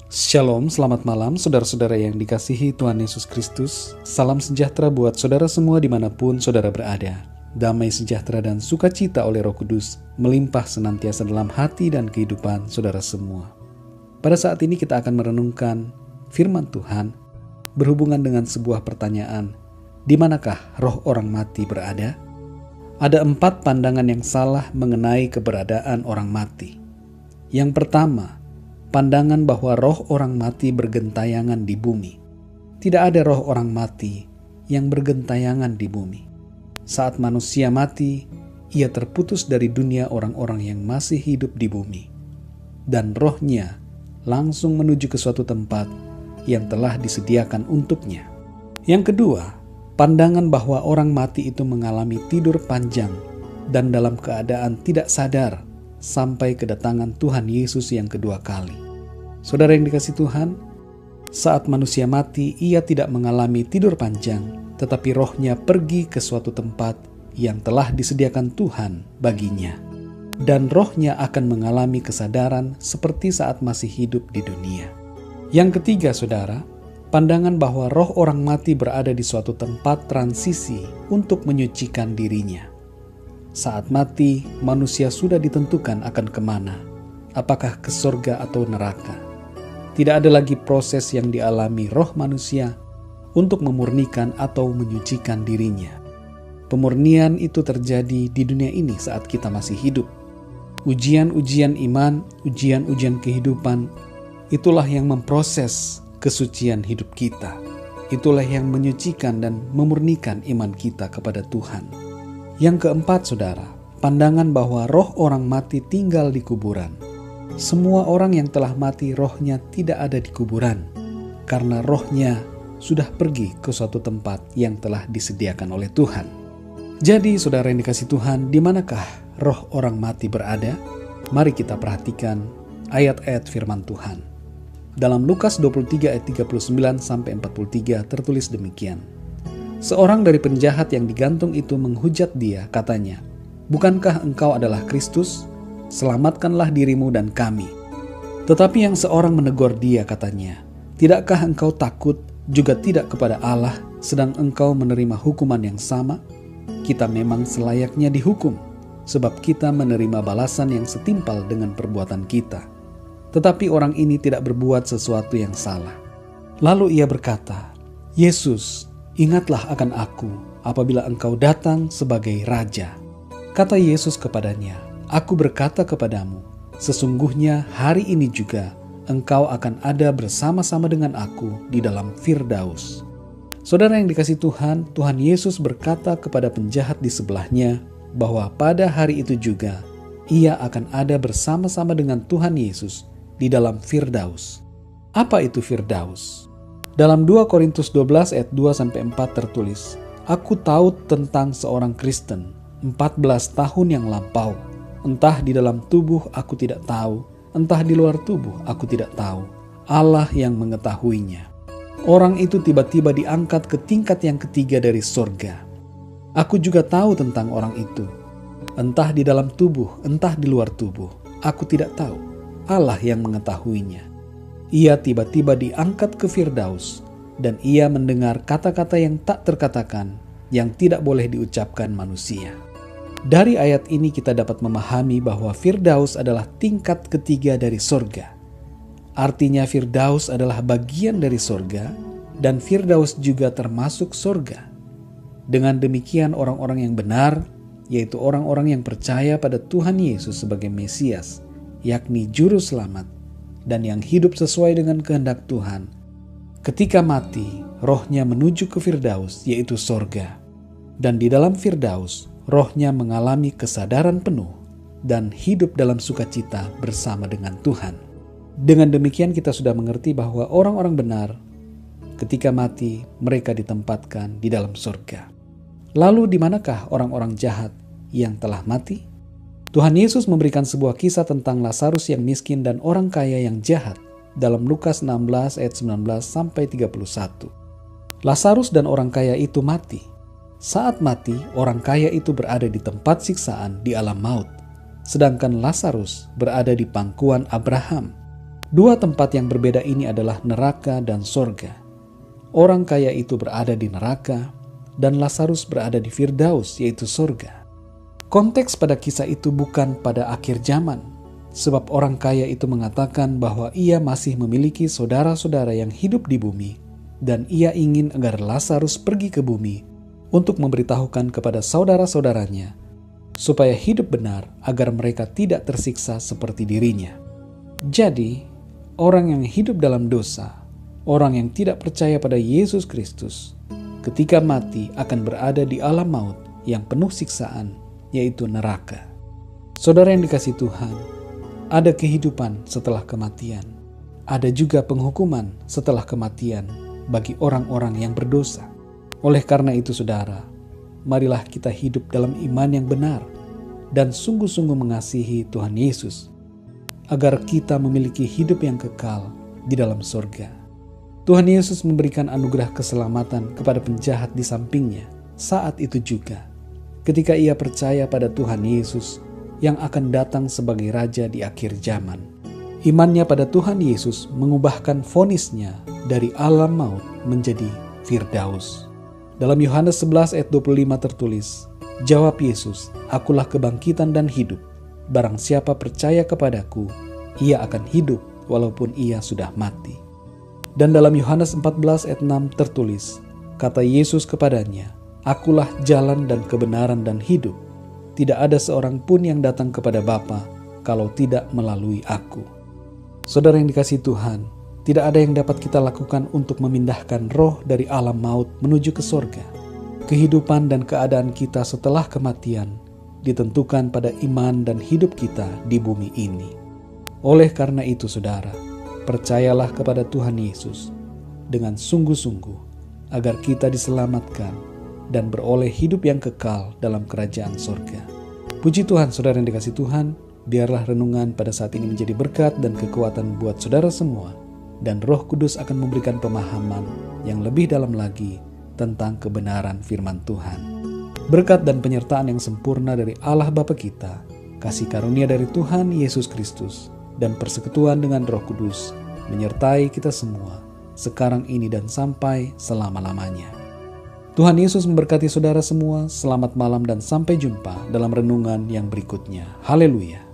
Shalom, selamat malam saudara-saudara yang dikasihi Tuhan Yesus Kristus. Salam sejahtera buat saudara semua dimanapun saudara berada. Damai sejahtera dan sukacita oleh Roh Kudus melimpah senantiasa dalam hati dan kehidupan saudara semua. Pada saat ini kita akan merenungkan firman Tuhan berhubungan dengan sebuah pertanyaan, di manakah roh orang mati berada? Ada 4 pandangan yang salah mengenai keberadaan orang mati. Yang pertama, pandangan bahwa roh orang mati bergentayangan di bumi. Tidak ada roh orang mati yang bergentayangan di bumi. Saat manusia mati, ia terputus dari dunia orang-orang yang masih hidup di bumi. Dan rohnya langsung menuju ke suatu tempat yang telah disediakan untuknya. Yang kedua, pandangan bahwa orang mati itu mengalami tidur panjang dan dalam keadaan tidak sadar sampai kedatangan Tuhan Yesus yang kedua kali. Saudara yang dikasihi Tuhan, saat manusia mati, ia tidak mengalami tidur panjang, tetapi rohnya pergi ke suatu tempat yang telah disediakan Tuhan baginya. Dan rohnya akan mengalami kesadaran seperti saat masih hidup di dunia. Yang ketiga, saudara, pandangan bahwa roh orang mati berada di suatu tempat transisi untuk menyucikan dirinya. Saat mati, manusia sudah ditentukan akan kemana, apakah ke surga atau neraka. Tidak ada lagi proses yang dialami roh manusia untuk memurnikan atau menyucikan dirinya. Pemurnian itu terjadi di dunia ini saat kita masih hidup. Ujian-ujian iman, ujian-ujian kehidupan, itulah yang memproses kesucian hidup kita. Itulah yang menyucikan dan memurnikan iman kita kepada Tuhan. Yang keempat, saudara, pandangan bahwa roh orang mati tinggal di kuburan. Semua orang yang telah mati rohnya tidak ada di kuburan, karena rohnya sudah pergi ke suatu tempat yang telah disediakan oleh Tuhan. Jadi saudara yang dikasihi Tuhan, di manakah roh orang mati berada? Mari kita perhatikan ayat-ayat firman Tuhan. Dalam Lukas 23 ayat 39-43 tertulis demikian. Seorang dari penjahat yang digantung itu menghujat dia, katanya, "Bukankah engkau adalah Kristus? Selamatkanlah dirimu dan kami." Tetapi yang seorang menegur dia, katanya, "Tidakkah engkau takut juga tidak kepada Allah, sedang engkau menerima hukuman yang sama? Kita memang selayaknya dihukum, sebab kita menerima balasan yang setimpal dengan perbuatan kita. Tetapi orang ini tidak berbuat sesuatu yang salah." Lalu ia berkata, "Yesus, ingatlah akan aku apabila engkau datang sebagai Raja." Kata Yesus kepadanya, "Aku berkata kepadamu, sesungguhnya hari ini juga engkau akan ada bersama-sama dengan aku di dalam Firdaus." Saudara yang dikasihi Tuhan, Tuhan Yesus berkata kepada penjahat di sebelahnya bahwa pada hari itu juga ia akan ada bersama-sama dengan Tuhan Yesus di dalam Firdaus. Apa itu Firdaus? Dalam 2 Korintus 12 ayat 2-4 tertulis, "Aku tahu tentang seorang Kristen 14 tahun yang lampau. Entah di dalam tubuh aku tidak tahu, entah di luar tubuh aku tidak tahu. Allah yang mengetahuinya. Orang itu tiba-tiba diangkat ke tingkat yang ketiga dari surga. Aku juga tahu tentang orang itu. Entah di dalam tubuh, entah di luar tubuh, aku tidak tahu. Allah yang mengetahuinya. Ia tiba-tiba diangkat ke Firdaus, dan ia mendengar kata-kata yang tak terkatakan, yang tidak boleh diucapkan manusia." Dari ayat ini kita dapat memahami bahwa Firdaus adalah tingkat ketiga dari surga. Artinya Firdaus adalah bagian dari surga, dan Firdaus juga termasuk surga. Dengan demikian orang-orang yang benar, yaitu orang-orang yang percaya pada Tuhan Yesus sebagai Mesias, yakni Juru Selamat, dan yang hidup sesuai dengan kehendak Tuhan, ketika mati, rohnya menuju ke Firdaus, yaitu surga. Dan di dalam Firdaus, rohnya mengalami kesadaran penuh dan hidup dalam sukacita bersama dengan Tuhan. Dengan demikian kita sudah mengerti bahwa orang-orang benar ketika mati mereka ditempatkan di dalam surga. Lalu di manakah orang-orang jahat yang telah mati? Tuhan Yesus memberikan sebuah kisah tentang Lazarus yang miskin dan orang kaya yang jahat dalam Lukas 16 ayat 19-31. Lazarus dan orang kaya itu mati. Saat mati, orang kaya itu berada di tempat siksaan di alam maut, sedangkan Lazarus berada di pangkuan Abraham. Dua tempat yang berbeda ini adalah neraka dan sorga. Orang kaya itu berada di neraka, dan Lazarus berada di Firdaus, yaitu sorga. Konteks pada kisah itu bukan pada akhir zaman, sebab orang kaya itu mengatakan bahwa ia masih memiliki saudara-saudara yang hidup di bumi, dan ia ingin agar Lazarus pergi ke bumi untuk memberitahukan kepada saudara-saudaranya, supaya hidup benar agar mereka tidak tersiksa seperti dirinya. Jadi, orang yang hidup dalam dosa, orang yang tidak percaya pada Yesus Kristus, ketika mati akan berada di alam maut yang penuh siksaan, yaitu neraka. Saudara yang dikasihi Tuhan, ada kehidupan setelah kematian. Ada juga penghukuman setelah kematian bagi orang-orang yang berdosa. Oleh karena itu saudara, marilah kita hidup dalam iman yang benar dan sungguh-sungguh mengasihi Tuhan Yesus, agar kita memiliki hidup yang kekal di dalam surga. Tuhan Yesus memberikan anugerah keselamatan kepada penjahat di sampingnya saat itu juga, ketika ia percaya pada Tuhan Yesus yang akan datang sebagai Raja di akhir zaman. Imannya pada Tuhan Yesus mengubahkan vonisnya dari alam maut menjadi Firdaus. Dalam Yohanes 11 ayat 25 tertulis, "Jawab Yesus, akulah kebangkitan dan hidup. Barang siapa percaya kepadaku, ia akan hidup walaupun ia sudah mati." Dan dalam Yohanes 14 ayat 6 tertulis, kata Yesus kepadanya, "Akulah jalan dan kebenaran dan hidup. Tidak ada seorang pun yang datang kepada Bapa kalau tidak melalui aku." Saudara yang dikasihi Tuhan, tidak ada yang dapat kita lakukan untuk memindahkan roh dari alam maut menuju ke sorga. Kehidupan dan keadaan kita setelah kematian ditentukan pada iman dan hidup kita di bumi ini. Oleh karena itu saudara, percayalah kepada Tuhan Yesus dengan sungguh-sungguh agar kita diselamatkan dan beroleh hidup yang kekal dalam kerajaan sorga. Puji Tuhan, saudara yang dikasihi Tuhan, biarlah renungan pada saat ini menjadi berkat dan kekuatan buat saudara semua, dan Roh Kudus akan memberikan pemahaman yang lebih dalam lagi tentang kebenaran firman Tuhan. Berkat dan penyertaan yang sempurna dari Allah Bapa kita, kasih karunia dari Tuhan Yesus Kristus, dan persekutuan dengan Roh Kudus menyertai kita semua sekarang ini dan sampai selama-lamanya. Tuhan Yesus memberkati saudara semua. Selamat malam dan sampai jumpa dalam renungan yang berikutnya. Haleluya.